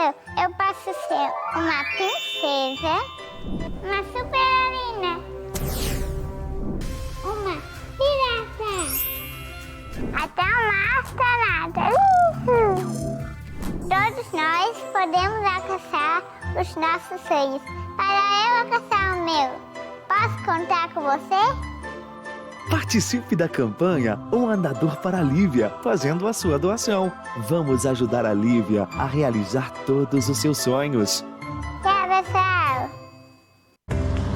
informação. Eu posso ser uma princesa, uma super-heroína, uma pirata, até uma astronauta. Todos nós podemos alcançar os nossos sonhos. Para eu alcançar o meu, posso contar com você? Participe da campanha Um Andador para a Lívia, fazendo a sua doação. Vamos ajudar a Lívia a realizar todos os seus sonhos. Tchau, pessoal!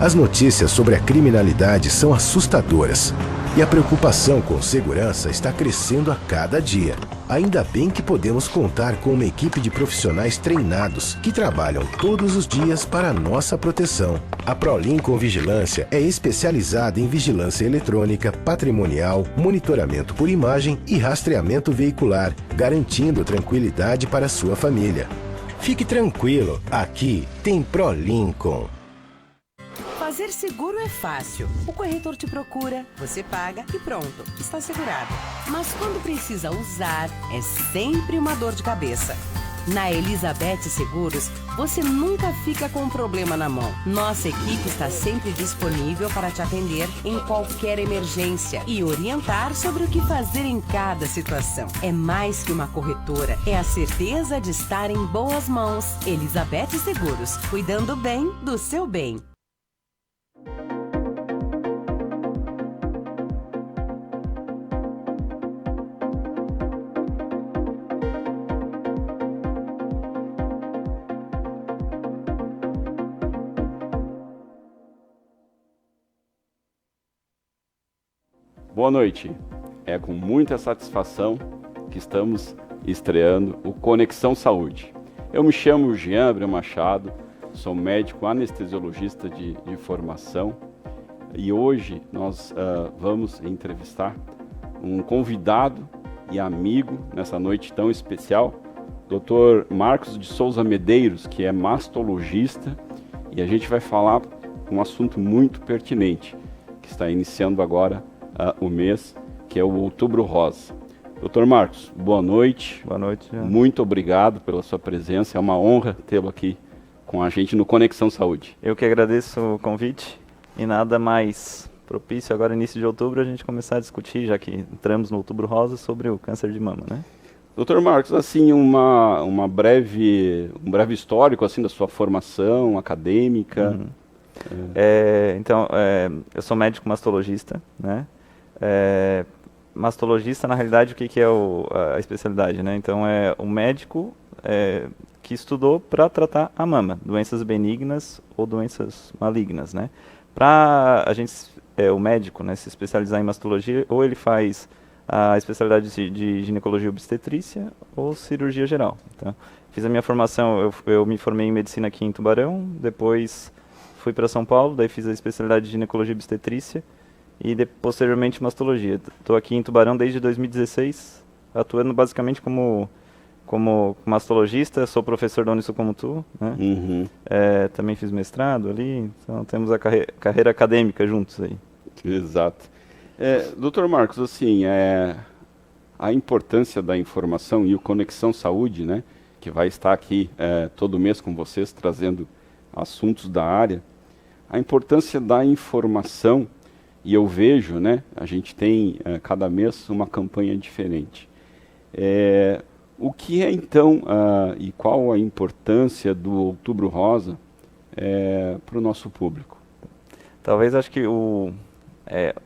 As notícias sobre a criminalidade são assustadoras e a preocupação com segurança está crescendo a cada dia. Ainda bem que podemos contar com uma equipe de profissionais treinados que trabalham todos os dias para a nossa proteção. A ProLincoln Vigilância é especializada em vigilância eletrônica, patrimonial, monitoramento por imagem e rastreamento veicular, garantindo tranquilidade para a sua família. Fique tranquilo, aqui tem ProLincoln. Fazer seguro é fácil. O corretor te procura, você paga e pronto, está segurado. Mas quando precisa usar, é sempre uma dor de cabeça. Na Elizabeth Seguros, você nunca fica com um problema na mão. Nossa equipe está sempre disponível para te atender em qualquer emergência e orientar sobre o que fazer em cada situação. É mais que uma corretora, é a certeza de estar em boas mãos. Elizabeth Seguros, cuidando bem do seu bem. Boa noite. É com muita satisfação que estamos estreando o Conexão Saúde. Eu me chamo Jean Abreu Machado, sou médico anestesiologista de formação e hoje nós vamos entrevistar um convidado e amigo nessa noite tão especial, Dr. Marcos de Souza Medeiros, que é mastologista, e a gente vai falar um assunto muito pertinente, que está iniciando agora o mês, que é o Outubro Rosa. Dr. Marcos, boa noite. Boa noite. Jean. Muito obrigado pela sua presença. É uma honra tê-lo aqui com a gente no Conexão Saúde. Eu que agradeço o convite e nada mais propício agora, início de outubro, a gente começar a discutir, já que entramos no Outubro Rosa, sobre o câncer de mama, né? Dr. Marcos, assim, um breve histórico assim da sua formação acadêmica. Uhum. Eu sou médico mastologista, né? Mastologista, na realidade, o que é a especialidade, né? Então, é um médico que estudou para tratar a mama, doenças benignas ou doenças malignas, né? Para a gente, o médico, né, se especializar em mastologia, ou ele faz a especialidade de ginecologia e obstetrícia ou cirurgia geral. Então, fiz a minha formação, eu me formei em medicina aqui em Tubarão, depois fui para São Paulo, daí fiz a especialidade de ginecologia e obstetrícia, e posteriormente mastologia. Estou aqui em Tubarão desde 2016, atuando basicamente como mastologista, sou professor da Unisul como tu, né? Uhum. Também fiz mestrado ali, então temos a carreira acadêmica juntos aí. Exato. Dr. Marcos, assim, a importância da informação e o Conexão Saúde, né, que vai estar aqui todo mês com vocês, trazendo assuntos da área, a importância da informação. E eu vejo, né, a gente tem cada mês uma campanha diferente. O que é então e qual a importância do Outubro Rosa para o nosso público? Talvez acho que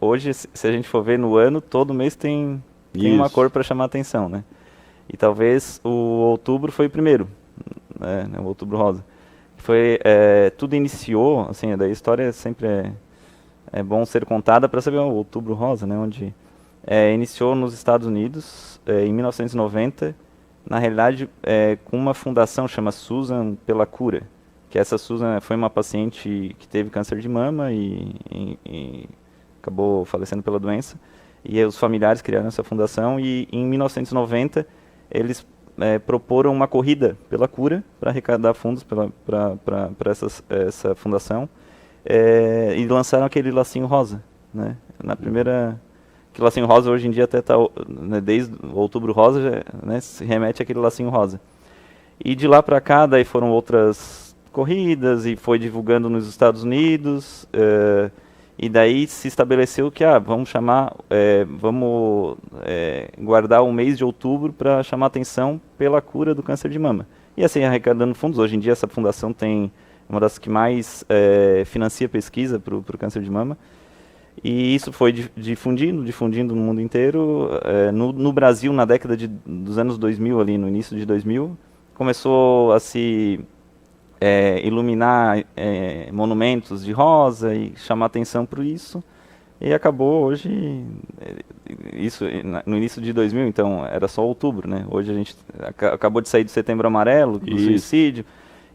hoje, se a gente for ver no ano, todo mês tem uma cor para chamar a atenção, né? E talvez o outubro foi o primeiro, né, o Outubro Rosa. Tudo iniciou, assim, da história sempre é bom ser contada para saber o Outubro Rosa, né, onde iniciou nos Estados Unidos em 1990, na realidade com uma fundação chamada Susan pela Cura, que essa Susan foi uma paciente que teve câncer de mama e acabou falecendo pela doença, e os familiares criaram essa fundação, e em 1990 eles proporam uma corrida pela cura para arrecadar fundos para essa fundação. E lançaram aquele lacinho rosa, né? Na primeira, que lacinho rosa hoje em dia até está, né, desde o Outubro Rosa, já, né, se remete àquele lacinho rosa. E de lá para cá, daí foram outras corridas e foi divulgando nos Estados Unidos. E daí se estabeleceu que vamos guardar o mês de outubro para chamar atenção pela cura do câncer de mama. E assim, arrecadando fundos. Hoje em dia essa fundação tem uma das que mais financia pesquisa para o câncer de mama. E isso foi difundindo no mundo inteiro. No Brasil, na década dos anos 2000, ali no início de 2000, começou a se iluminar monumentos de rosa e chamar atenção por isso. E acabou hoje, isso no início de 2000, então era só outubro, né? Hoje a gente acabou de sair do Setembro Amarelo, do suicídio,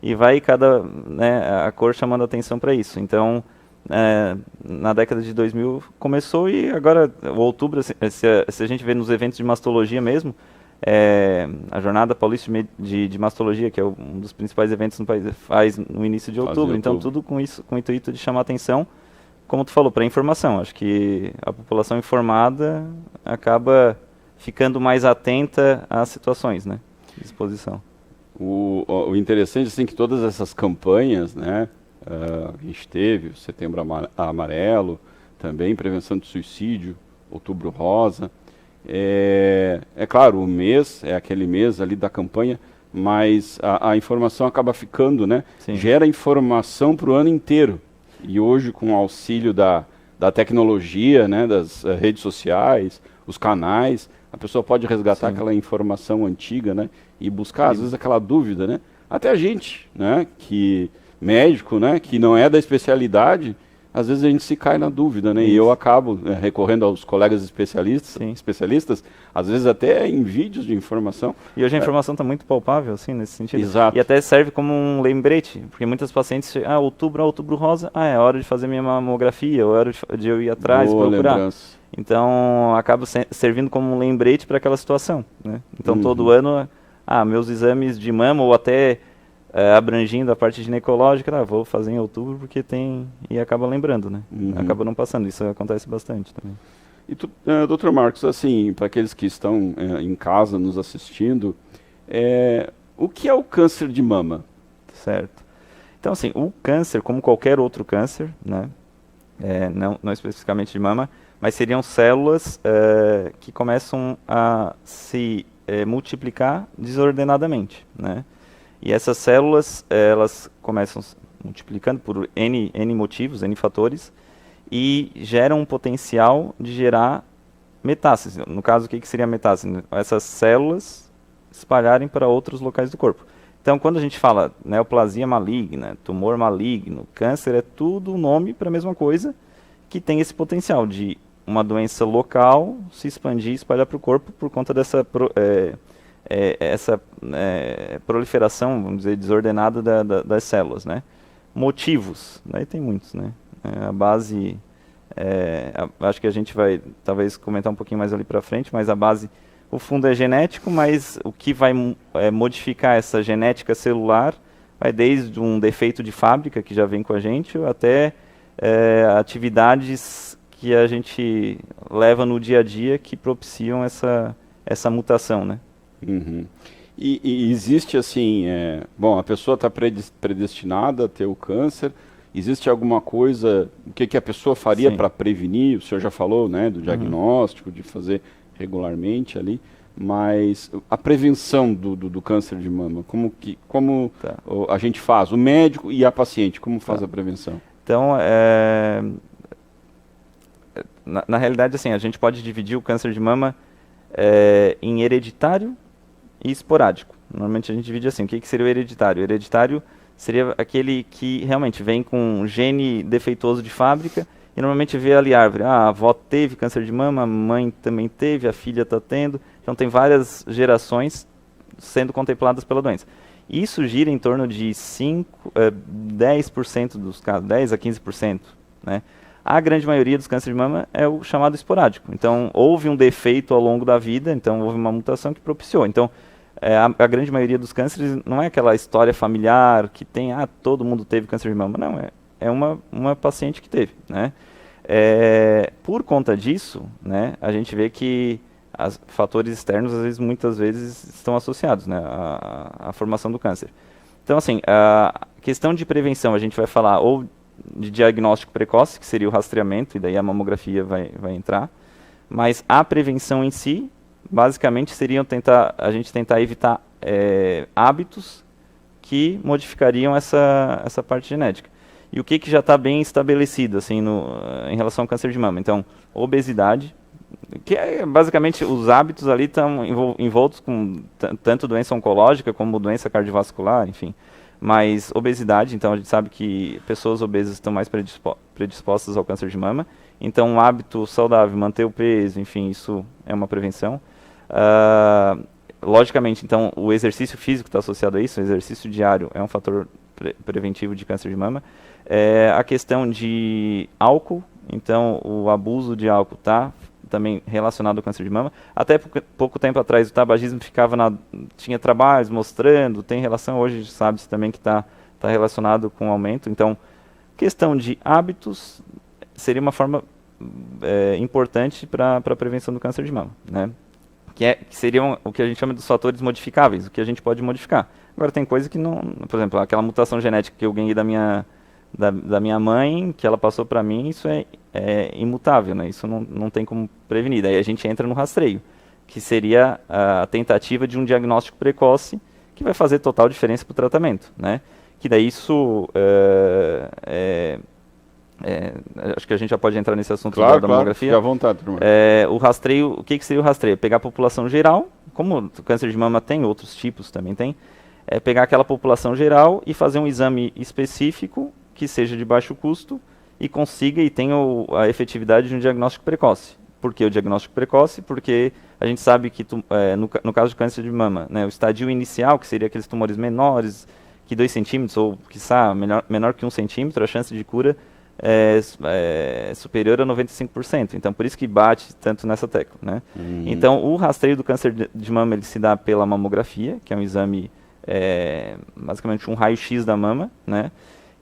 e vai a cor chamando atenção para isso. Então, na década de 2000 começou, e agora o outubro, se a gente vê nos eventos de mastologia mesmo, a Jornada Paulista de Mastologia, que é um dos principais eventos no país, faz no início de outubro. Então tudo com o intuito de chamar atenção, como tu falou, para informação. Acho que a população informada acaba ficando mais atenta às situações, né, de exposição. O interessante assim, que todas essas campanhas, né, a gente teve o Setembro Amarelo, também prevenção de suicídio, Outubro Rosa. Claro, o mês é aquele mês ali da campanha, mas a informação acaba ficando, né? Sim. Gera informação para o ano inteiro. E hoje, com o auxílio da tecnologia, né, das redes sociais, os canais, a pessoa pode resgatar aquela informação antiga, né, e buscar, às vezes, aquela dúvida, né? Até a gente, né, médico, né, que não é da especialidade, às vezes a gente se cai na dúvida, né? E eu acabo recorrendo aos colegas especialistas, às vezes até em vídeos de informação. E hoje a informação está muito palpável, assim, nesse sentido. Exato. E até serve como um lembrete, porque muitas pacientes, outubro rosa, é hora de fazer minha mamografia, é hora de eu ir atrás e procurar. Lembrança. Então, acaba servindo como um lembrete para aquela situação, né? Então, todo ano, meus exames de mama, ou até abrangindo a parte ginecológica, vou fazer em outubro porque tem, e acaba lembrando, né? Acaba não passando, isso acontece bastante também. E Dr. Marcos, assim, para aqueles que estão em casa nos assistindo, o que é o câncer de mama? Certo. Então, assim, o câncer, como qualquer outro câncer, né? Não especificamente de mama, mas seriam células que começam a se multiplicar desordenadamente, né? E essas células, elas começam multiplicando por N motivos, N fatores, e geram um potencial de gerar metástase. No caso, o que seria metástase? Essas células espalharem para outros locais do corpo. Então, quando a gente fala neoplasia maligna, tumor maligno, câncer, é tudo um nome para a mesma coisa, que tem esse potencial de uma doença local se expandir e espalhar para o corpo por conta dessa essa proliferação, vamos dizer, desordenada das células, né? Motivos, daí tem muitos, né? A base, acho que a gente vai talvez comentar um pouquinho mais ali para frente, mas a base, o fundo é genético, mas o que vai modificar essa genética celular vai desde um defeito de fábrica que já vem com a gente, até atividades que a gente leva no dia a dia que propiciam essa mutação, né? E existe assim, a pessoa está predestinada a ter o câncer, existe alguma coisa, o que a pessoa faria para prevenir? O senhor já falou, né, do diagnóstico, de fazer regularmente ali, mas a prevenção do câncer de mama, como a gente faz, o médico e a paciente, como faz a prevenção? Então, na realidade, assim, a gente pode dividir o câncer de mama em hereditário e esporádico. Normalmente a gente divide assim, o que seria o hereditário? O hereditário seria aquele que realmente vem com um gene defeituoso de fábrica e normalmente vê ali a árvore. A avó teve câncer de mama, a mãe também teve, a filha está tendo. Então tem várias gerações sendo contempladas pela doença. Isso gira em torno de 10% dos casos, 10 a 15%, né? A grande maioria dos cânceres de mama é o chamado esporádico. Então, houve um defeito ao longo da vida, então houve uma mutação que propiciou. Então, a grande maioria dos cânceres não é aquela história familiar que tem, todo mundo teve câncer de mama. Não, é uma paciente que teve, né? Por conta disso, né, a gente vê que fatores externos, às vezes, muitas vezes, estão associados, né, à formação do câncer. Então, assim, a questão de prevenção, a gente vai falar ou de diagnóstico precoce, que seria o rastreamento, e daí a mamografia vai entrar, mas a prevenção em si, basicamente, seria a gente tentar evitar hábitos que modificariam essa parte genética. E o que já está bem estabelecido assim, em relação ao câncer de mama? Então, obesidade, que basicamente os hábitos ali estão envoltos com tanto doença oncológica como doença cardiovascular, enfim. Mas obesidade, então a gente sabe que pessoas obesas estão mais predispostas ao câncer de mama. Então, um hábito saudável, manter o peso, enfim, isso é uma prevenção. Logicamente, então, o exercício físico está associado a isso, o exercício diário é um fator preventivo de câncer de mama. A questão de álcool, então, o abuso de álcool está também relacionado ao câncer de mama. Até pouco tempo atrás, o tabagismo tinha trabalhos mostrando, tem relação, hoje sabe-se também que está relacionado com o aumento. Então, questão de hábitos seria uma forma importante para a prevenção do câncer de mama, né? Que seriam o que a gente chama dos fatores modificáveis, o que a gente pode modificar. Agora, tem coisa que não... Por exemplo, aquela mutação genética que eu ganhei da minha mãe, que ela passou para mim, isso é imutável, né? Isso não tem como prevenir. Daí a gente entra no rastreio, que seria a tentativa de um diagnóstico precoce, que vai fazer total diferença para o tratamento, né? Que daí isso... acho que a gente já pode entrar nesse assunto da mamografia. Fica à vontade, turma. O rastreio, o que seria o rastreio? Pegar a população geral, como o câncer de mama tem, outros tipos também tem, pegar aquela população geral e fazer um exame específico que seja de baixo custo e consiga e tenha a efetividade de um diagnóstico precoce. Por que o diagnóstico precoce? Porque a gente sabe que no caso de câncer de mama, né, o estadio inicial, que seria aqueles tumores menores que 2 centímetros ou, quiçá, menor que 1 centímetro, a chance de cura é superior a 95%. Então, por isso que bate tanto nessa tecla, né? Então, o rastreio do câncer de mama ele se dá pela mamografia, que é um exame, basicamente um raio-x da mama, né?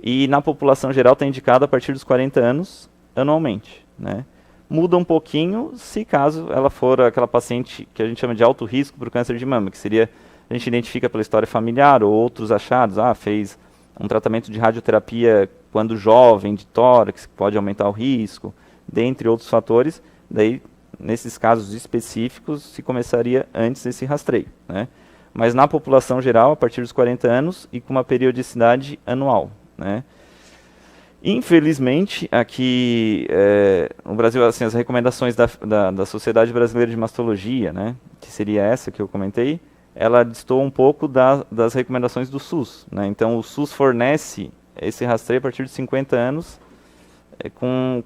E na população geral está indicado a partir dos 40 anos anualmente, né? Muda um pouquinho se caso ela for aquela paciente que a gente chama de alto risco para o câncer de mama, que seria, a gente identifica pela história familiar ou outros achados, fez um tratamento de radioterapia quando jovem, de tórax, que pode aumentar o risco, dentre outros fatores. Daí, nesses casos específicos, se começaria antes desse rastreio, né? Mas na população geral, a partir dos 40 anos e com uma periodicidade anual, né? Infelizmente, aqui no Brasil, assim, as recomendações da Sociedade Brasileira de Mastologia, né, que seria essa que eu comentei, ela destoa um pouco das recomendações do SUS, né? Então, o SUS fornece esse rastreio a partir de 50 anos, com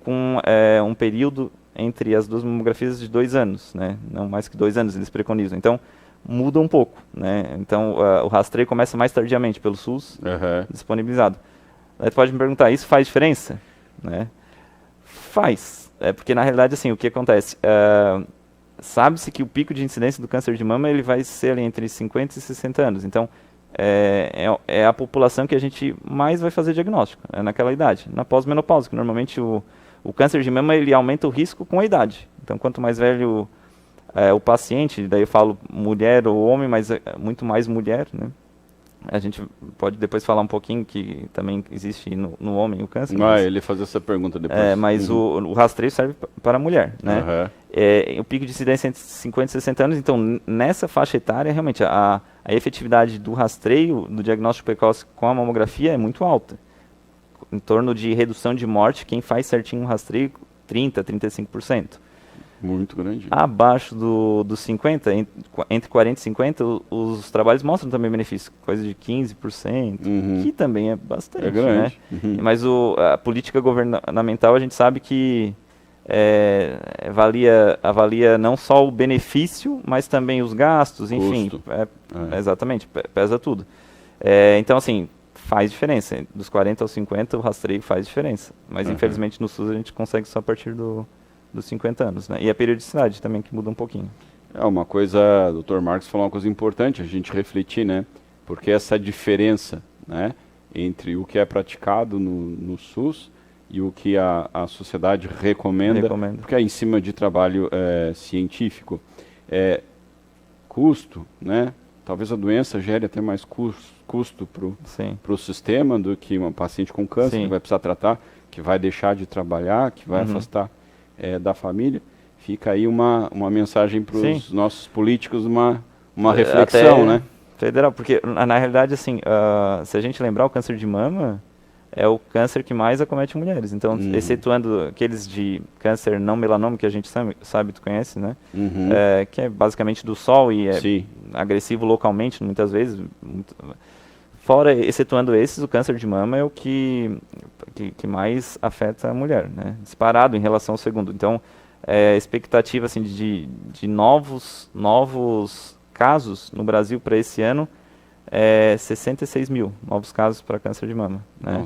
um período entre as duas mamografias de 2 anos, né? Não mais que 2 anos, eles preconizam. Então, muda um pouco, né? Então, o rastreio começa mais tardiamente pelo SUS, disponibilizado. Aí tu pode me perguntar, isso faz diferença? Né? Faz. Porque, na realidade, assim, o que acontece? Sabe-se que o pico de incidência do câncer de mama ele vai ser ali entre 50 e 60 anos. Então, é a população que a gente mais vai fazer diagnóstico, naquela idade. Na pós-menopausa, que normalmente o câncer de mama ele aumenta o risco com a idade. Então, quanto mais velho o paciente, daí eu falo mulher ou homem, mas muito mais mulher, né? A gente pode depois falar um pouquinho que também existe no homem o câncer. Ele fazer essa pergunta depois. Mas o rastreio serve para a mulher, né? O pico de incidência é entre 50 e 60 anos, então nessa faixa etária, realmente, a efetividade do rastreio, do diagnóstico precoce com a mamografia é muito alta. Em torno de redução de morte, quem faz certinho um rastreio, 30%, 35%. Muito grande. Abaixo dos 50, entre 40 e 50, os trabalhos mostram também benefícios, coisa de 15%, que também é bastante. É grande. Né? Mas a política governamental, a gente sabe que avalia não só o benefício, mas também os gastos, enfim. Exatamente, pesa tudo. Então, assim, faz diferença. Dos 40 aos 50, o rastreio faz diferença. Mas, infelizmente, no SUS a gente consegue só a partir dos 50 anos, né? E a periodicidade também, que muda um pouquinho. Uma coisa, o Dr. Marcos falou uma coisa importante, a gente refletir, né? Porque essa diferença, né, entre o que é praticado no SUS e o que a sociedade recomenda, porque é em cima de trabalho científico. custo, né? Talvez a doença gere até mais custo para o sistema do que uma paciente com câncer, Sim. que vai precisar tratar, que vai deixar de trabalhar, que vai afastar da família. Fica aí uma mensagem para os nossos políticos, uma reflexão, né? Federal, porque na realidade, assim, se a gente lembrar, o câncer de mama é o câncer que mais acomete mulheres. Então, excetuando aqueles de câncer não melanoma, que a gente sabe, tu conhece, né? Que é basicamente do sol e é agressivo localmente, muitas vezes. Fora, excetuando esses, o câncer de mama é o que mais afeta a mulher, né? Disparado em relação ao segundo. Então, a expectativa assim, de novos casos no Brasil para esse ano é 66 mil novos casos para câncer de mama. Né?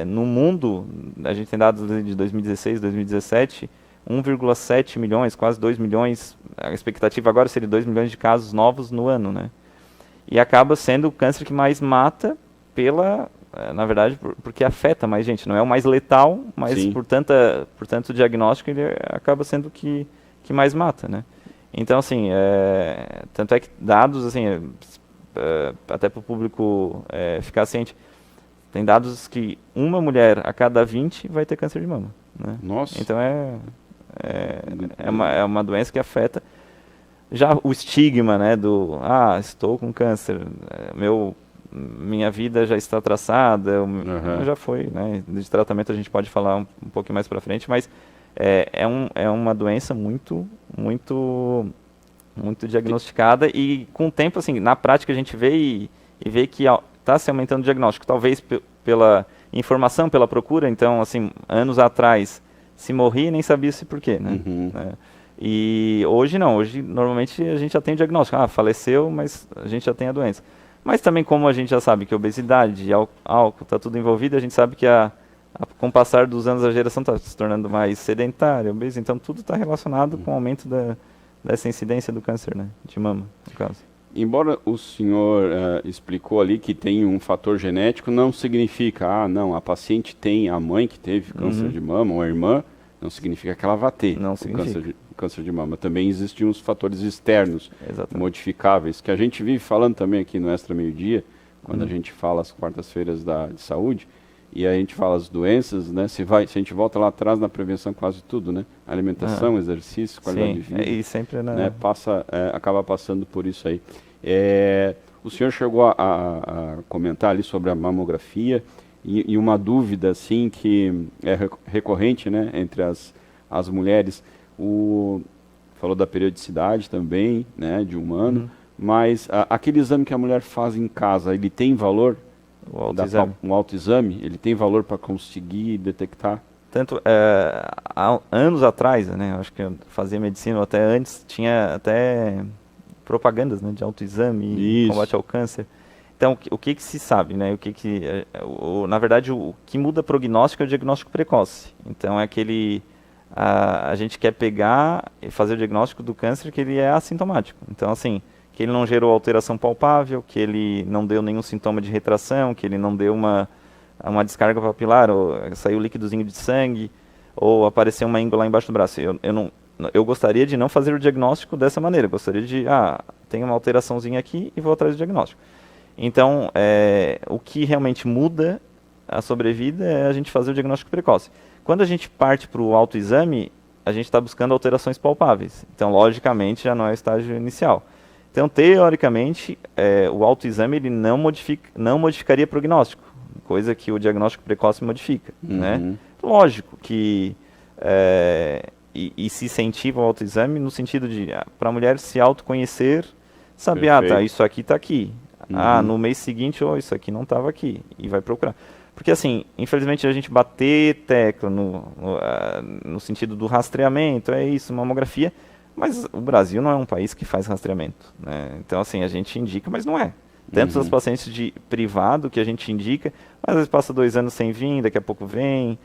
No mundo, a gente tem dados de 2016, 2017, 1,7 milhões, quase 2 milhões, a expectativa agora seria 2 milhões de casos novos no ano. Né? E acaba sendo o câncer que mais mata na verdade, porque afeta mais gente. Não é o mais letal, mas por tanto o diagnóstico ele acaba sendo o que mais mata, né? Então, assim, tanto é que dados, assim, até para o público ficar ciente, tem dados que uma mulher a cada 20 vai ter câncer de mama. Né? Nossa! Então é uma doença que afeta. Já o estigma, né, estou com câncer, minha vida já está traçada, já foi, né? De tratamento a gente pode falar um pouquinho mais para frente, mas é uma doença muito diagnosticada e com o tempo, assim, na prática a gente vê e vê que está se aumentando o diagnóstico, talvez pela informação, pela procura. Então, assim, anos atrás se morria e nem sabia-se por quê, né? E hoje não, hoje normalmente a gente já tem o diagnóstico, faleceu, mas a gente já tem a doença. Mas também, como a gente já sabe que obesidade, álcool, está tudo envolvido, a gente sabe que com o passar dos anos a geração está se tornando mais sedentária, obesa, então tudo está relacionado com o aumento dessa incidência do câncer, né, de mama, no caso. Embora o senhor explicou ali que tem um fator genético, não significa, a paciente tem a mãe que teve câncer de mama ou a irmã, não significa que ela vai ter câncer de mama. Também existem os fatores externos, modificáveis, que a gente vive falando também aqui no Extra Meio-Dia, quando a gente fala as quartas-feiras de saúde, e a gente fala as doenças, né? Se a gente volta lá atrás na prevenção, quase tudo, né? Alimentação, exercício, qualidade de vida. E sempre né? Acaba passando por isso aí. O senhor chegou a comentar ali sobre a mamografia e uma dúvida, assim, que é recorrente, né? Entre as mulheres. Falou da periodicidade também, né? De um ano. Mas aquele exame que a mulher faz em casa, ele tem valor? Um autoexame, ele tem valor para conseguir detectar? Tanto, há anos atrás, né, acho que eu fazia medicina até antes, tinha até propagandas, né, de autoexame e combate ao câncer. Então, o que se sabe, né, na verdade, o que muda prognóstico é o diagnóstico precoce. Então, é a gente quer pegar e fazer o diagnóstico do câncer que ele é assintomático. Então, assim, que ele não gerou alteração palpável, que ele não deu nenhum sintoma de retração, que ele não deu uma descarga papilar, ou saiu líquidozinho de sangue, ou apareceu uma íngua lá embaixo do braço. Eu gostaria de não fazer o diagnóstico dessa maneira. Eu gostaria de, tem uma alteraçãozinha aqui e vou atrás do diagnóstico. Então, o que realmente muda a sobrevida é a gente fazer o diagnóstico precoce. Quando a gente parte para o autoexame, a gente está buscando alterações palpáveis. Então, logicamente, já não é o estágio inicial. Então, teoricamente, o autoexame ele não modificaria prognóstico, coisa que o diagnóstico precoce modifica. Né? Lógico que e se incentiva o autoexame no sentido de, para a mulher se autoconhecer, saber, isso aqui está aqui. No mês seguinte, isso aqui não estava aqui, e vai procurar. Porque, assim, infelizmente, a gente bater tecla no sentido do rastreamento, mamografia, mas o Brasil não é um país que faz rastreamento, né? Então, assim, a gente indica, mas não é. Tanto os pacientes de privado que a gente indica, mas às vezes passa 2 anos sem vir, daqui a pouco vem.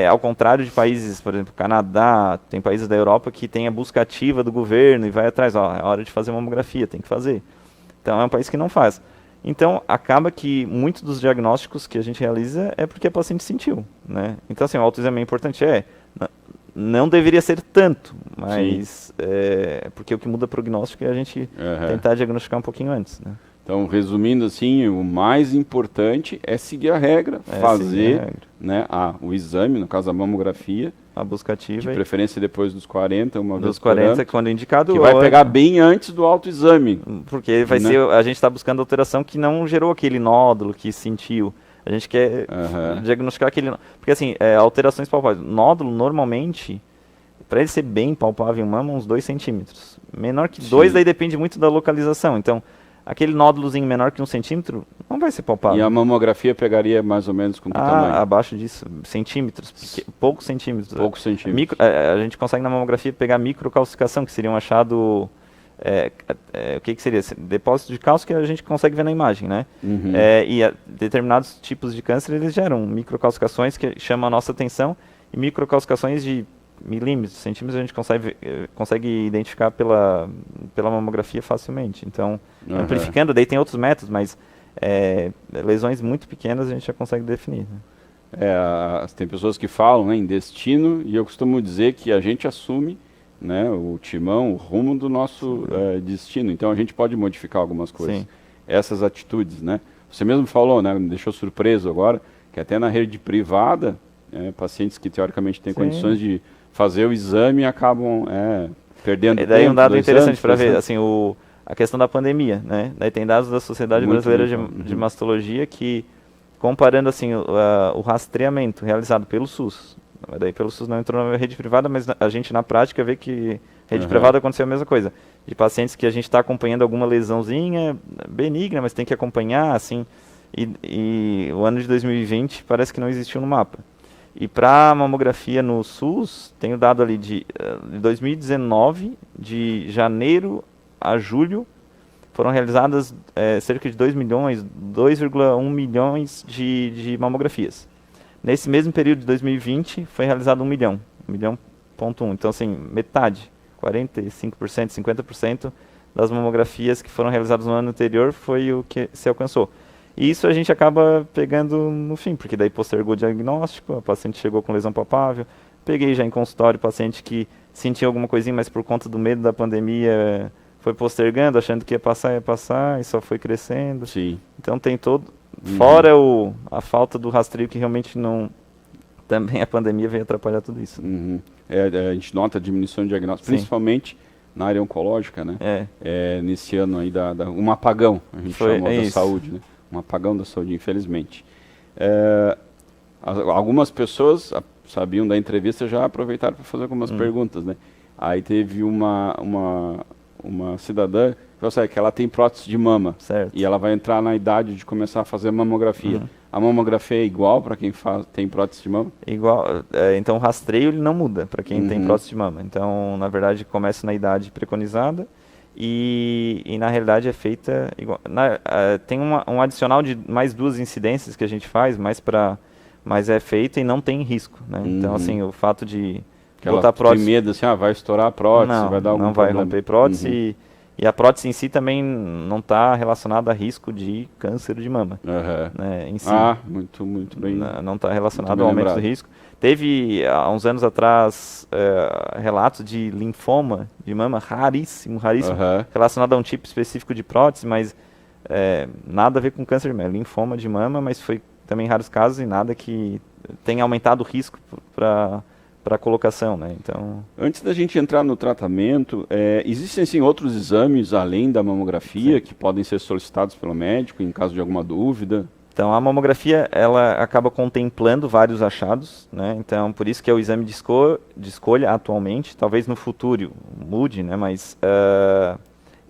Ao contrário de países, por exemplo, Canadá, tem países da Europa que tem a busca ativa do governo e vai atrás, é hora de fazer mamografia, tem que fazer. Então, é um país que não faz. Então, acaba que muitos dos diagnósticos que a gente realiza é porque a paciente sentiu, né? Então, assim, o autoexame é importante, não deveria ser tanto, mas porque o que muda o prognóstico é a gente tentar diagnosticar um pouquinho antes, né? Então, resumindo assim, o mais importante é seguir a regra, fazer né, o exame, no caso a mamografia, a busca ativa, de preferência depois dos 40, uma vez dos 40, quando indicado, que vai pegar bem antes do autoexame. Porque vai ser, a gente está buscando alteração que não gerou aquele nódulo que sentiu. A gente quer diagnosticar aquele... Porque assim, alterações palpáveis. Nódulo, normalmente, para ele ser bem palpável em mama, uns 2 centímetros. Menor que 2, daí depende muito da localização. Então, aquele nódulozinho menor que 1 centímetro não vai ser palpável. E a mamografia pegaria mais ou menos com que tamanho? Abaixo disso, centímetros, poucos centímetros. Poucos centímetros. A gente consegue na mamografia pegar microcalcificação, que seria um achado... o que seria? Depósito de cálcio que a gente consegue ver na imagem, né? Determinados tipos de câncer, eles geram microcalcificações que chamam a nossa atenção, e microcalcificações de milímetros, centímetros, a gente consegue identificar pela mamografia facilmente. Então, amplificando, daí tem outros métodos, mas lesões muito pequenas a gente já consegue definir, né? Tem pessoas que falam, né, em destino, e eu costumo dizer que a gente assume, né, o timão, o rumo do nosso destino. Então a gente pode modificar algumas coisas. Sim. Essas atitudes, né? Você mesmo falou, né, me deixou surpreso agora, que até na rede privada, pacientes que teoricamente têm condições de fazer o exame acabam perdendo tempo. Daí um dado interessante para ver, assim, a questão da pandemia, né? Daí tem dados da Sociedade Brasileira de Mastologia que, comparando assim o rastreamento realizado pelo SUS, daí pelo SUS não entrou na rede privada, mas a gente na prática vê que rede privada aconteceu a mesma coisa. De pacientes que a gente está acompanhando alguma lesãozinha benigna, mas tem que acompanhar, assim, e o ano de 2020 parece que não existiu no mapa. E para mamografia no SUS, tem o dado ali de 2019, de janeiro a julho, foram realizadas cerca de 2,1 milhões de mamografias. Nesse mesmo período de 2020, foi realizado 1 milhão, 1,1 milhão. Então, assim, metade, 45%, 50% das mamografias que foram realizadas no ano anterior foi o que se alcançou. E isso a gente acaba pegando no fim, porque daí postergou o diagnóstico, a paciente chegou com lesão palpável, peguei já em consultório paciente que sentia alguma coisinha, mas por conta do medo da pandemia foi postergando, achando que ia passar, e só foi crescendo. Sim. Então tem todo... Fora a falta do rastreio que realmente não... Também a pandemia veio atrapalhar tudo isso. A gente nota a diminuição de diagnóstico, principalmente na área oncológica, né? Nesse ano aí, um apagão, a gente chamou da saúde, né? Um apagão da saúde, infelizmente. Algumas pessoas sabiam da entrevista, já aproveitaram para fazer algumas perguntas, né? Aí teve uma cidadã que ela tem prótese de mama. Certo. E ela vai entrar na idade de começar a fazer mamografia. A mamografia é igual para quem tem prótese de mama? Igual. Então o rastreio ele não muda para quem tem prótese de mama. Então, na verdade, começa na idade preconizada e na realidade é feita igual. Tem um adicional de mais 2 incidências que a gente faz, mas é feita e não tem risco, né? Então, assim, o fato de botar prótese... Tem medo, assim, vai estourar a prótese, vai dar algum problema. Não vai romper prótese e a prótese em si também não está relacionada a risco de câncer de mama. Né, em si. Muito bem. Não está relacionado ao aumento do risco. Teve, há uns anos atrás, relatos de linfoma de mama, raríssimo, relacionado a um tipo específico de prótese, mas nada a ver com câncer de mama. Linfoma de mama, mas foi também raros casos e nada que tenha aumentado o risco para a colocação, né? Então... Antes da gente entrar no tratamento, existem sim outros exames além da mamografia que podem ser solicitados pelo médico em caso de alguma dúvida? Então a mamografia ela acaba contemplando vários achados, né? Então por isso que é o exame de escolha atualmente, talvez no futuro mude, né? Mas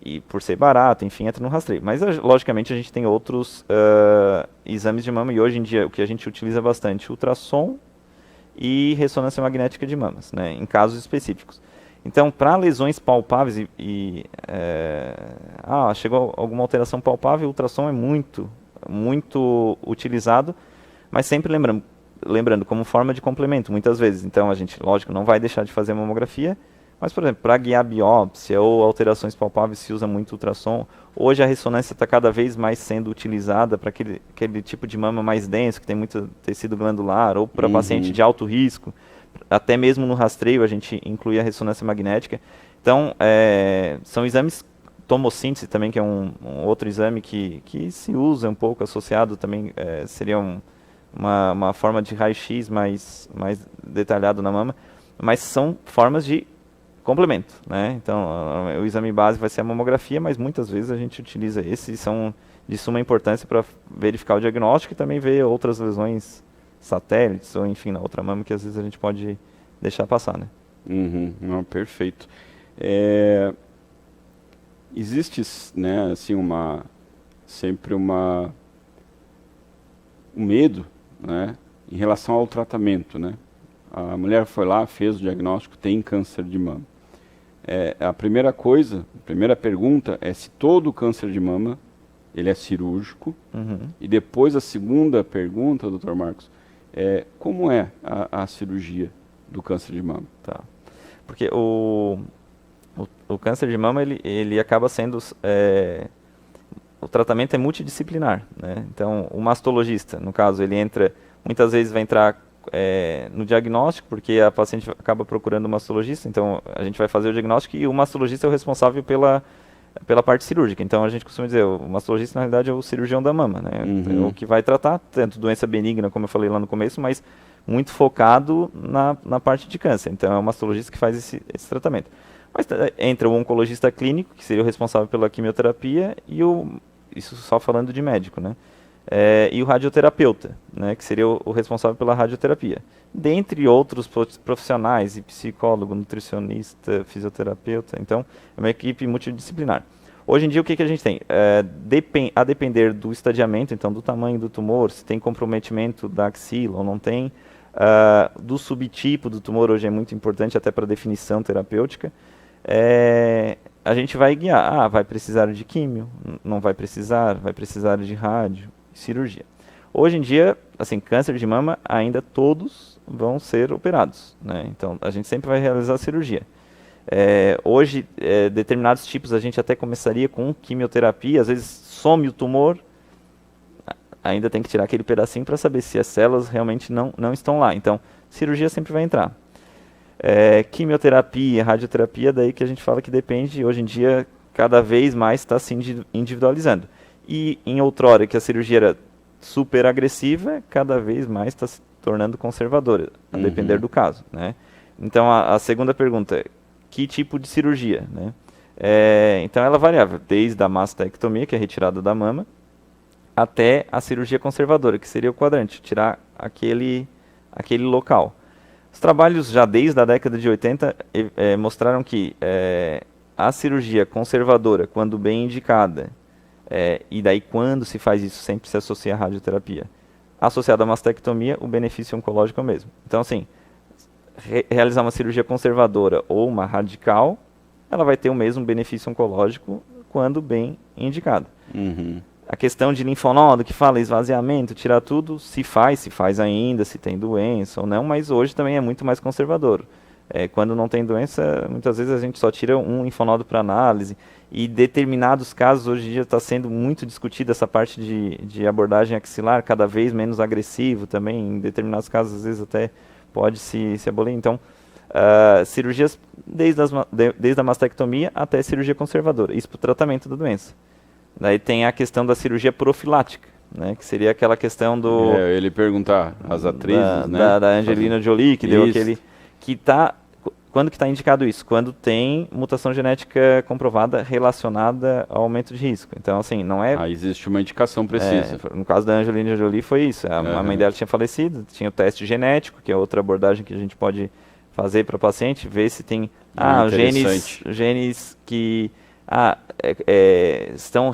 e por ser barato, enfim, entra no rastreio. Mas logicamente a gente tem outros exames de mama e hoje em dia o que a gente utiliza bastante, ultrassom e ressonância magnética de mamas, né, em casos específicos. Então, para lesões palpáveis chegou alguma alteração palpável, o ultrassom é muito utilizado, mas sempre lembrando como forma de complemento, muitas vezes. Então, a gente, lógico, não vai deixar de fazer mamografia, mas, por exemplo, para guiar biópsia ou alterações palpáveis se usa muito ultrassom. Hoje a ressonância está cada vez mais sendo utilizada para aquele tipo de mama mais denso, que tem muito tecido glandular, ou para paciente de alto risco, Até mesmo no rastreio a gente inclui a ressonância magnética. Então, são exames, tomossíntese também, que é um outro exame que se usa um pouco associado também, seria uma forma de raio-x mais detalhado na mama, mas são formas de complemento, né? Então, o exame base vai ser a mamografia, mas muitas vezes a gente utiliza esses, são de suma importância para verificar o diagnóstico e também ver outras lesões satélites, ou enfim, na outra mama, que às vezes a gente pode deixar passar, né? Uhum, não, perfeito. Existe, né, assim, sempre um medo, né, em relação ao tratamento, né? A mulher foi lá, fez o diagnóstico, tem câncer de mama. A primeira pergunta é se todo câncer de mama ele é cirúrgico. E depois a segunda pergunta, Dr. Marcos, como é a cirurgia do câncer de mama? Tá. Porque o câncer de mama, ele acaba sendo... o tratamento é multidisciplinar, né? Então, o mastologista, no caso, ele muitas vezes vai entrar no diagnóstico, porque a paciente acaba procurando um mastologista, então a gente vai fazer o diagnóstico e o mastologista é o responsável pela parte cirúrgica. Então a gente costuma dizer, o mastologista na realidade é o cirurgião da mama, né? É o que vai tratar tanto doença benigna, como eu falei lá no começo, mas muito focado na parte de câncer. Então é o mastologista que faz esse tratamento. Mas entra o oncologista clínico, que seria o responsável pela quimioterapia, e isso só falando de médico, né? E o radioterapeuta, né, que seria o responsável pela radioterapia. Dentre outros profissionais, e psicólogo, nutricionista, fisioterapeuta. Então, é uma equipe multidisciplinar. Hoje em dia, o que a gente tem? A depender do estadiamento, então, do tamanho do tumor, se tem comprometimento da axila ou não tem, do subtipo do tumor, hoje é muito importante até para definição terapêutica, a gente vai guiar. Vai precisar de químio, não vai precisar de rádio, cirurgia. Hoje em dia, assim, câncer de mama, ainda todos vão ser operados, né? Então, a gente sempre vai realizar a cirurgia. Hoje, determinados tipos a gente até começaria com quimioterapia, às vezes some o tumor, ainda tem que tirar aquele pedacinho para saber se as células realmente não estão lá. Então, cirurgia sempre vai entrar. Quimioterapia, radioterapia, daí que a gente fala que depende, hoje em dia, cada vez mais está se individualizando. E em outrora, que a cirurgia era super agressiva, cada vez mais está se tornando conservadora, a depender do caso, né? Então, a segunda pergunta, que tipo de cirurgia, né? Então, ela variava, desde a mastectomia, que é a retirada da mama, até a cirurgia conservadora, que seria o quadrante, tirar aquele local. Os trabalhos já desde a década de 80 mostraram que a cirurgia conservadora, quando bem indicada, e daí quando se faz isso, sempre se associa à radioterapia, associada à mastectomia, o benefício oncológico é o mesmo. Então, assim, realizar uma cirurgia conservadora ou uma radical, ela vai ter o mesmo benefício oncológico quando bem indicada. A questão de linfonodo, que fala esvaziamento, tirar tudo, se faz ainda, se tem doença ou não, mas hoje também é muito mais conservador. Quando não tem doença, muitas vezes a gente só tira um linfonodo para análise, e determinados casos, hoje em dia está sendo muito discutida essa parte de abordagem axilar, cada vez menos agressivo também, em determinados casos às vezes até pode se abolir. Então, cirurgias desde a mastectomia até cirurgia conservadora, isso para o tratamento da doença. Daí tem a questão da cirurgia profilática, né, que seria aquela questão do... ele perguntar, as atrizes, né? Da Angelina Jolie, que deu aquele... Quando que está indicado isso? Quando tem mutação genética comprovada relacionada ao aumento de risco. Então, assim, não é... existe uma indicação precisa. No caso da Angelina Jolie foi isso. A mãe dela tinha falecido, tinha o teste genético, que é outra abordagem que a gente pode fazer para o paciente, ver se tem genes que estão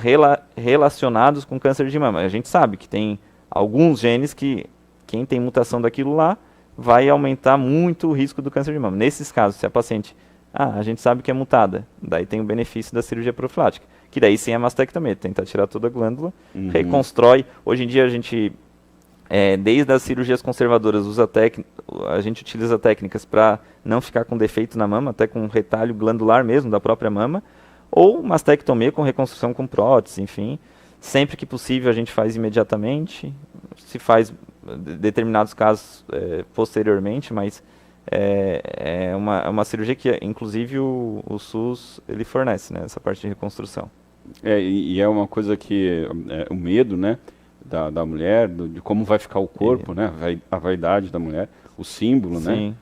relacionados com câncer de mama. A gente sabe que tem alguns genes que quem tem mutação daquilo lá vai aumentar muito o risco do câncer de mama. Nesses casos, se a paciente, a gente sabe que é mutada, daí tem o benefício da cirurgia profilática, que daí sim é mastectomia, tentar tirar toda a glândula, reconstrói. Hoje em dia a gente, desde as cirurgias conservadoras, a gente utiliza técnicas para não ficar com defeito na mama, até com retalho glandular mesmo da própria mama, ou mastectomia com reconstrução com prótese, enfim. Sempre que possível a gente faz imediatamente, se faz determinados casos posteriormente, mas é uma cirurgia que, inclusive, o SUS ele fornece, né, essa parte de reconstrução. E é uma coisa que o medo, né, da mulher, de como vai ficar o corpo, né, a vaidade da mulher, o símbolo, né,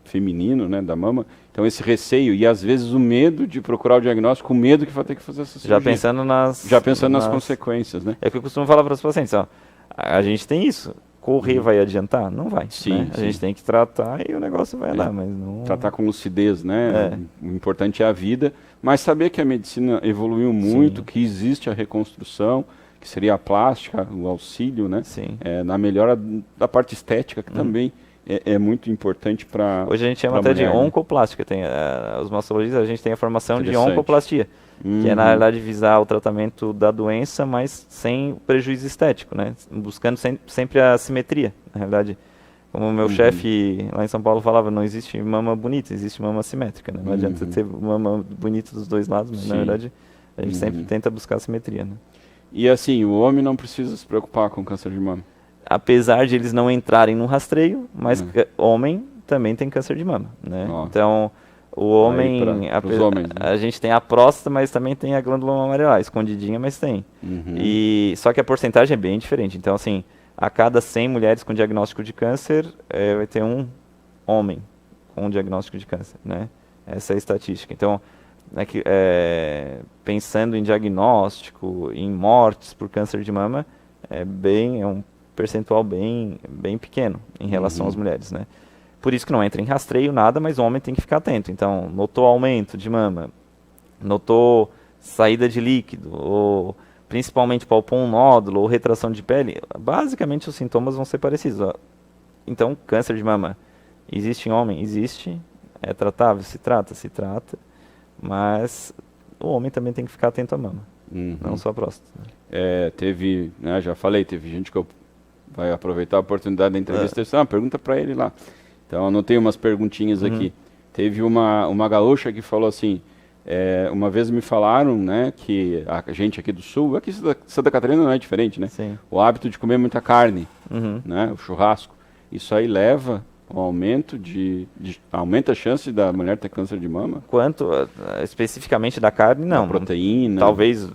feminino, né, da mama. Então esse receio e às vezes o medo de procurar o diagnóstico, o medo que vai ter que fazer essa cirurgia. Já pensando nas consequências, né? É o que eu costumo falar para os pacientes, ó, a gente tem isso. Correr vai adiantar? Não vai. Sim, né? A gente tem que tratar e o negócio vai andar, mas não... Tratar com lucidez, né? O importante é a vida, mas saber que a medicina evoluiu muito, que existe a reconstrução, que seria a plástica, o auxílio, né? Na melhora da parte estética, que também é muito importante para... Hoje a gente chama até de oncoplástica. Tem, os mastologistas, a gente tem a formação de oncoplastia, que é, na verdade, visar o tratamento da doença, mas sem prejuízo estético, né? Buscando sempre a simetria, na realidade. Como o meu chefe lá em São Paulo falava, não existe mama bonita, existe mama simétrica, né? Não adianta ter mama bonita dos dois lados, mas, na verdade, a gente sempre tenta buscar a simetria, né? E assim, o homem não precisa se preocupar com câncer de mama? Apesar de eles não entrarem no rastreio, mas homem também tem câncer de mama, né? Então... O homem, a gente tem a próstata, mas também tem a glândula mamária lá, escondidinha, mas tem. E só que a porcentagem é bem diferente. Então, assim, a cada 100 mulheres com diagnóstico de câncer, vai ter um homem com diagnóstico de câncer, né? Essa é a estatística. Então, pensando em diagnóstico, em mortes por câncer de mama, é um percentual bem pequeno em relação às mulheres, né? Por isso que não entra em rastreio, nada, mas o homem tem que ficar atento. Então, notou aumento de mama, notou saída de líquido, ou principalmente palpou um nódulo ou retração de pele, basicamente os sintomas vão ser parecidos. Ó. Então, câncer de mama existe em homem? Existe. É tratável? Se trata. Mas o homem também tem que ficar atento à mama, não só a próstata. Teve, né, já falei, teve gente que vai aproveitar a oportunidade da entrevista e pergunta para ele lá. Então, anotei umas perguntinhas aqui. Teve uma gaúcha que falou assim, uma vez me falaram, né, que a gente aqui do Sul, aqui em Santa Catarina não é diferente, né? Sim. O hábito de comer muita carne, né, o churrasco. Isso aí leva ao aumento aumenta a chance da mulher ter câncer de mama? Quanto especificamente da carne, não. A proteína. Talvez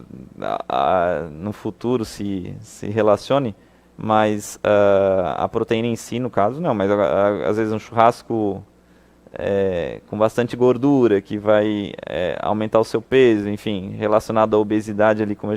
no futuro se relacione. Mas a proteína em si, no caso, não. Mas às vezes um churrasco com bastante gordura, que vai aumentar o seu peso, enfim, relacionado à obesidade ali, como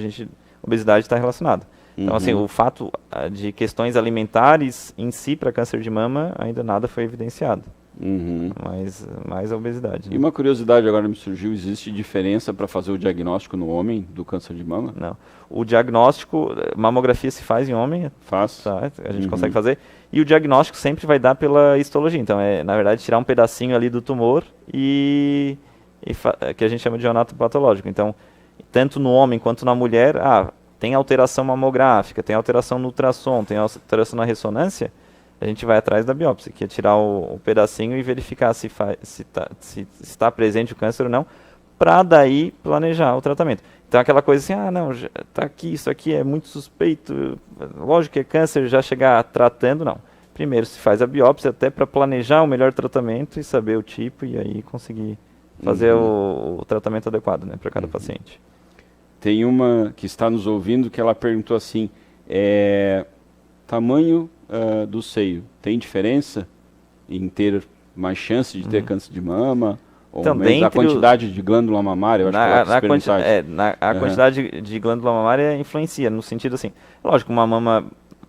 obesidade está relacionada. Então, assim, o fato de questões alimentares em si para câncer de mama, ainda nada foi evidenciado. Mas mais a obesidade. Né? E uma curiosidade agora me surgiu, existe diferença para fazer o diagnóstico no homem do câncer de mama? Não. O diagnóstico, mamografia se faz em homem. Faz. Tá, a gente consegue fazer. E o diagnóstico sempre vai dar pela histologia. Então, na verdade, tirar um pedacinho ali do tumor que a gente chama de neonato patológico. Então, tanto no homem quanto na mulher, tem alteração mamográfica, tem alteração no ultrassom, tem alteração na ressonância, a gente vai atrás da biópsia, que é tirar o pedacinho e verificar se está presente o câncer ou não, para daí planejar o tratamento. Então aquela coisa assim, não, tá aqui, isso aqui é muito suspeito, lógico que é câncer, já chegar tratando, não. Primeiro se faz a biópsia até para planejar o melhor tratamento e saber o tipo e aí conseguir fazer o tratamento adequado, né, para cada paciente. Tem uma que está nos ouvindo que ela perguntou assim, tamanho do seio, tem diferença em ter mais chance de ter câncer de mama? Ou então, a quantidade de glândula mamária, eu acho que a quantidade de glândula mamária influencia, no sentido assim, lógico, uma mama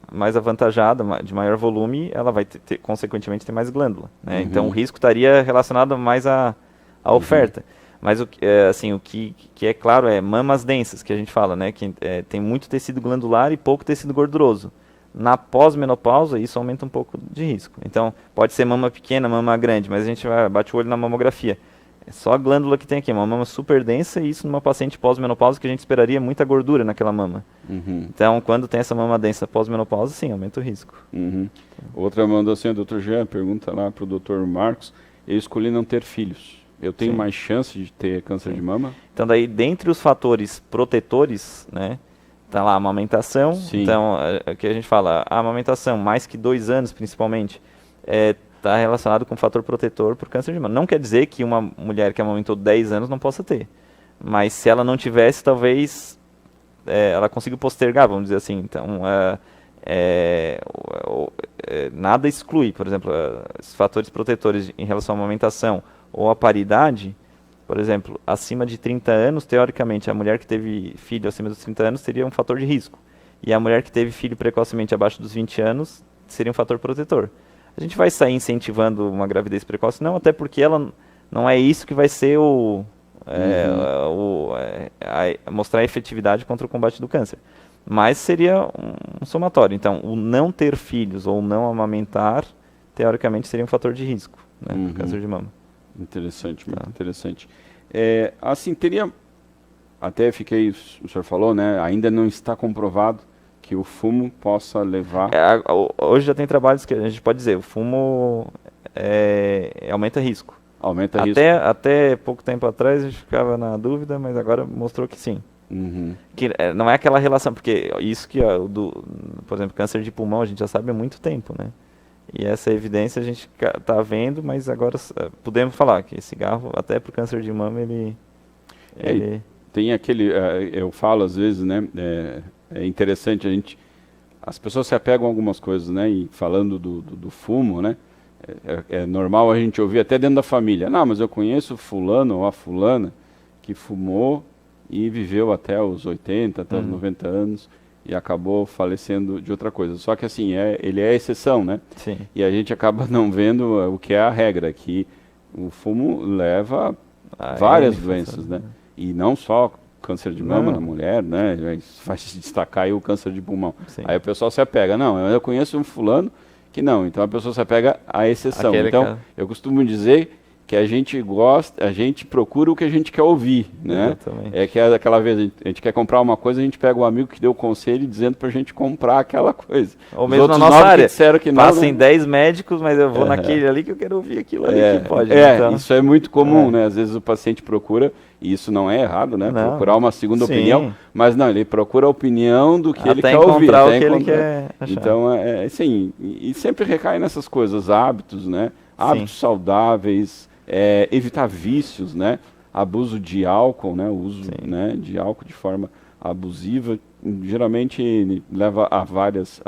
mais avantajada, de maior volume, ela vai consequentemente ter mais glândula, né? Então o risco estaria relacionado mais à oferta. Mas o que é claro é mamas densas, que a gente fala, né? Que tem muito tecido glandular e pouco tecido gorduroso. Na pós-menopausa, isso aumenta um pouco de risco. Então, pode ser mama pequena, mama grande, mas a gente bate o olho na mamografia. É só a glândula que tem aqui, uma mama super densa, e isso numa paciente pós-menopausa que a gente esperaria muita gordura naquela mama. Então, quando tem essa mama densa pós-menopausa, sim, aumenta o risco. Outra mandou assim, o Dr. Jean pergunta lá para o Dr. Marcos, eu escolhi não ter filhos. Eu tenho mais chance de ter câncer de mama? Então, daí, dentre os fatores protetores, né, tá lá a amamentação. Então, o que a gente fala, a amamentação, mais que 2 anos, principalmente, tá relacionado com fator protetor para o câncer de mama. Não quer dizer que uma mulher que amamentou 10 anos não possa ter. Mas se ela não tivesse, talvez ela consiga postergar, vamos dizer assim. Então, nada exclui, por exemplo, os fatores protetores em relação à amamentação ou à paridade. Por exemplo, acima de 30 anos, teoricamente, a mulher que teve filho acima dos 30 anos teria um fator de risco. E a mulher que teve filho precocemente abaixo dos 20 anos seria um fator protetor. A gente vai sair incentivando uma gravidez precoce? Não, até porque ela não é isso que vai ser mostrar a efetividade contra o combate do câncer. Mas seria um somatório. Então, o não ter filhos ou não amamentar, teoricamente, seria um fator de risco, né, para o câncer de mama. Interessante, muito interessante. Assim, teria... Até o senhor falou, né? Ainda não está comprovado que o fumo possa levar... Hoje já tem trabalhos que a gente pode dizer, o fumo aumenta risco. Aumenta risco. Até pouco tempo atrás a gente ficava na dúvida, mas agora mostrou que sim. Que não é aquela relação, porque isso que, por exemplo, câncer de pulmão a gente já sabe há muito tempo, né? E essa evidência a gente está vendo, mas agora podemos falar que cigarro, até para o câncer de mama, ele... Tem aquele, eu falo às vezes, né, é interessante, as pessoas se apegam a algumas coisas, né, e falando do fumo, né, é normal a gente ouvir até dentro da família, não, mas eu conheço fulano ou a fulana que fumou e viveu até os 80, até os 90 anos e acabou falecendo de outra coisa. Só que assim, ele é exceção, né? Sim. E a gente acaba não vendo o que é a regra, que o fumo leva a várias doenças, né? E não só câncer de mama na mulher, né? Faz se destacar aí o câncer de pulmão. Sim. Aí o pessoal se apega, não, eu conheço um fulano que não, então a pessoa se apega à exceção. Então, eu costumo dizer que a gente gosta, a gente procura o que a gente quer ouvir, né? Exatamente. É que aquela vez a gente quer comprar uma coisa, a gente pega o amigo que deu o conselho dizendo pra gente comprar aquela coisa. Ou mesmo na nossa área, disseram que não, passem 10 médicos, mas eu vou naquele ali que eu quero ouvir aquilo ali que pode. Então. Isso é muito comum, né? Às vezes o paciente procura, e isso não é errado, né? Não. Procurar uma segunda opinião, mas não, ele procura a opinião do que ele quer ouvir. Até encontrar o que ele quer achar. Então, assim, e sempre recai nessas coisas, hábitos, né? Hábitos saudáveis, evitar vícios, né? Abuso de álcool, né? O uso, né, de álcool de forma abusiva, geralmente leva a vários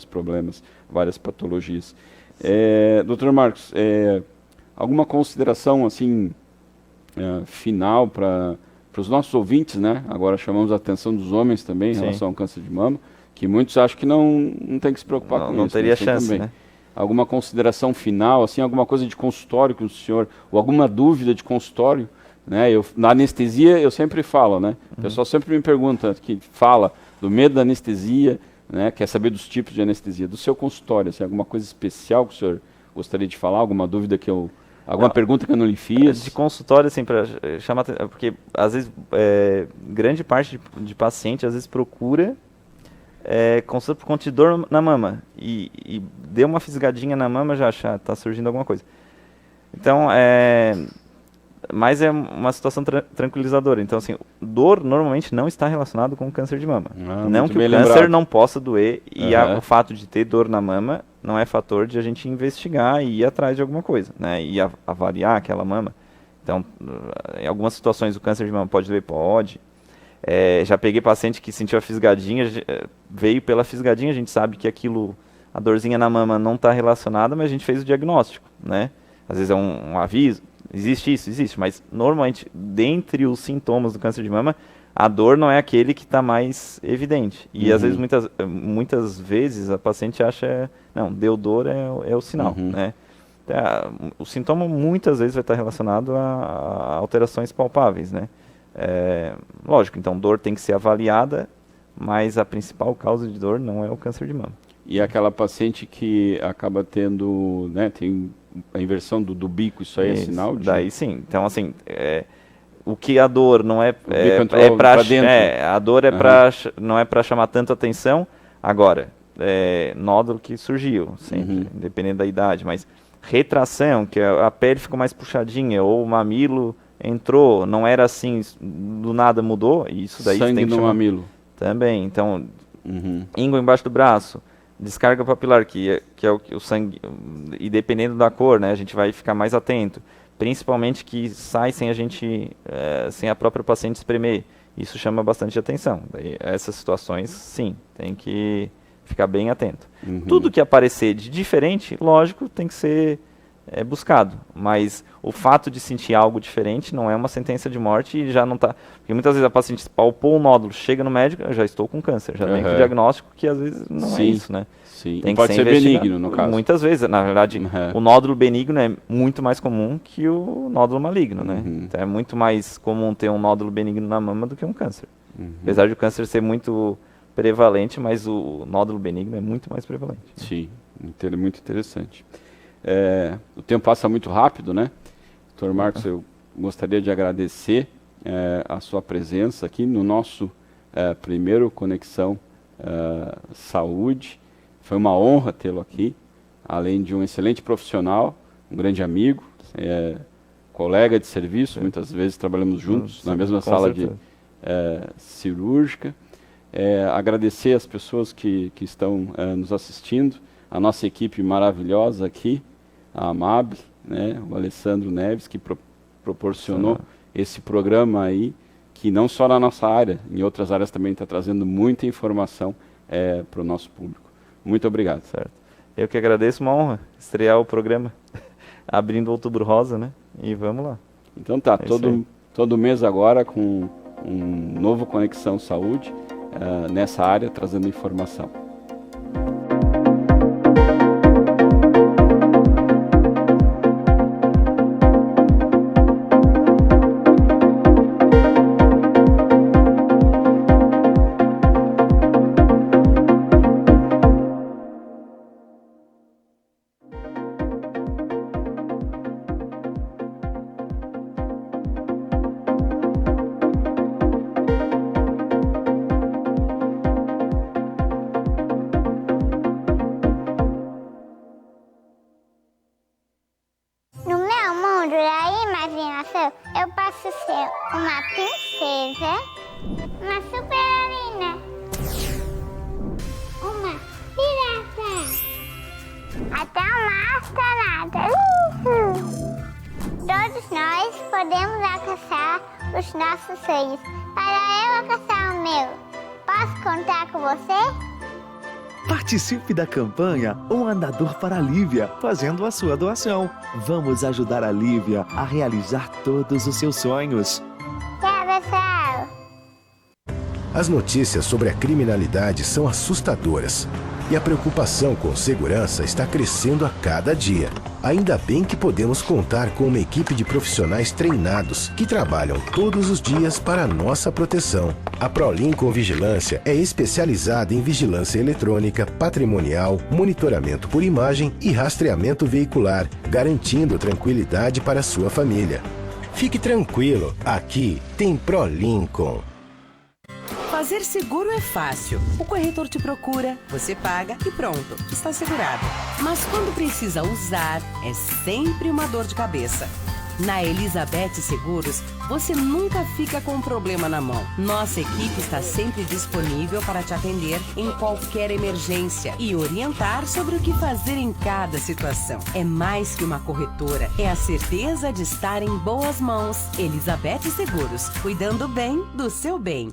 problemas, várias patologias. Dr. Marcos, alguma consideração assim final para os nossos ouvintes, né? Agora chamamos a atenção dos homens também em relação ao câncer de mama, que muitos acham que não tem que se preocupar com isso. Não teria chance, também, né? Alguma consideração final, assim, alguma coisa de consultório que o senhor, ou alguma dúvida de consultório, né? Na anestesia eu sempre falo, né? O pessoal sempre me pergunta, que fala do medo da anestesia, né? Quer saber dos tipos de anestesia. Do seu consultório, assim, alguma coisa especial que o senhor gostaria de falar, alguma dúvida alguma pergunta que eu não lhe fiz? De consultório, assim, para chamar atenção, porque às vezes grande parte de paciente às vezes procura consulta por conta de dor na mama e deu uma fisgadinha na mama, já acha está surgindo alguma coisa. Então, mas é uma situação tranquilizadora. Então, assim, dor normalmente não está relacionado com câncer de mama. Não que o câncer não possa doer e o fato de ter dor na mama não é fator de a gente investigar e ir atrás de alguma coisa, né? E avaliar aquela mama. Então, em algumas situações o câncer de mama pode doer? Pode. Já peguei paciente que sentiu a fisgadinha, veio pela fisgadinha, a gente sabe que a dorzinha na mama não está relacionada, mas a gente fez o diagnóstico, né? Às vezes é um aviso, existe, mas normalmente, dentre os sintomas do câncer de mama, a dor não é aquele que está mais evidente. E às vezes, muitas vezes, a paciente acha, não, deu dor é o sinal, né? O sintoma muitas vezes vai estar relacionado a alterações palpáveis, né? Lógico, então dor tem que ser avaliada, mas a principal causa de dor não é o câncer de mama. E aquela paciente que acaba tendo, né, tem a inversão do bico, isso aí é sinal de... Daí sim, então assim, o que a dor não é a dor não é para chamar tanta atenção. Agora, nódulo que surgiu, sempre, dependendo da idade, mas retração, que a pele ficou mais puxadinha, ou o mamilo entrou, não era assim, do nada mudou, e isso daí sangue tem que no chamar... mamilo. Também, então, íngua embaixo do braço, descarga papilar, que é o sangue, e dependendo da cor, né, a gente vai ficar mais atento. Principalmente que sai sem a gente, sem a própria paciente espremer. Isso chama bastante atenção. Daí, essas situações, sim, tem que ficar bem atento. Tudo que aparecer de diferente, lógico, tem que ser buscado. Mas o fato de sentir algo diferente não é uma sentença de morte e já não está... Porque muitas vezes a paciente palpou o nódulo, chega no médico, eu já estou com câncer. Já vem com o diagnóstico que às vezes não é isso, né? Sim, tem pode que ser investigado. benigno, no caso. Muitas vezes, na verdade, o nódulo benigno é muito mais comum que o nódulo maligno, né? Então é muito mais comum ter um nódulo benigno na mama do que um câncer. Apesar de o câncer ser muito prevalente, mas o nódulo benigno é muito mais prevalente. Sim, muito interessante. O tempo passa muito rápido, né? Dr. Marcos, eu gostaria de agradecer a sua presença aqui no nosso primeiro Conexão Saúde. Foi uma honra tê-lo aqui, além de um excelente profissional, um grande amigo, colega de serviço, muitas vezes trabalhamos juntos na mesma sala de cirúrgica. Agradecer as pessoas que estão nos assistindo, a nossa equipe maravilhosa aqui, a Amab, né, o Alessandro Neves, que proporcionou esse programa aí, que não só na nossa área, em outras áreas também está trazendo muita informação para o nosso público. Muito obrigado. Certo. Eu que agradeço, uma honra estrear o programa, abrindo o Outubro Rosa, né? E vamos lá. Então tá, todo mês agora com um novo Conexão Saúde nessa área, trazendo informação. Eu posso ser uma princesa, uma super-heroína, uma pirata, até uma astronauta. Todos nós podemos alcançar os nossos sonhos. Para eu alcançar o meu, posso contar com você? Participe da campanha Um Andador para a Lívia, fazendo a sua doação. Vamos ajudar a Lívia a realizar todos os seus sonhos. Tchau, pessoal! As notícias sobre a criminalidade são assustadoras e a preocupação com segurança está crescendo a cada dia. Ainda bem que podemos contar com uma equipe de profissionais treinados que trabalham todos os dias para a nossa proteção. A ProLincoln Vigilância é especializada em vigilância eletrônica, patrimonial, monitoramento por imagem e rastreamento veicular, garantindo tranquilidade para a sua família. Fique tranquilo, aqui tem ProLincoln. Fazer seguro é fácil. O corretor te procura, você paga e pronto, está segurado. Mas quando precisa usar, é sempre uma dor de cabeça. Na Elizabeth Seguros, você nunca fica com um problema na mão. Nossa equipe está sempre disponível para te atender em qualquer emergência e orientar sobre o que fazer em cada situação. É mais que uma corretora, é a certeza de estar em boas mãos. Elizabeth Seguros, cuidando bem do seu bem.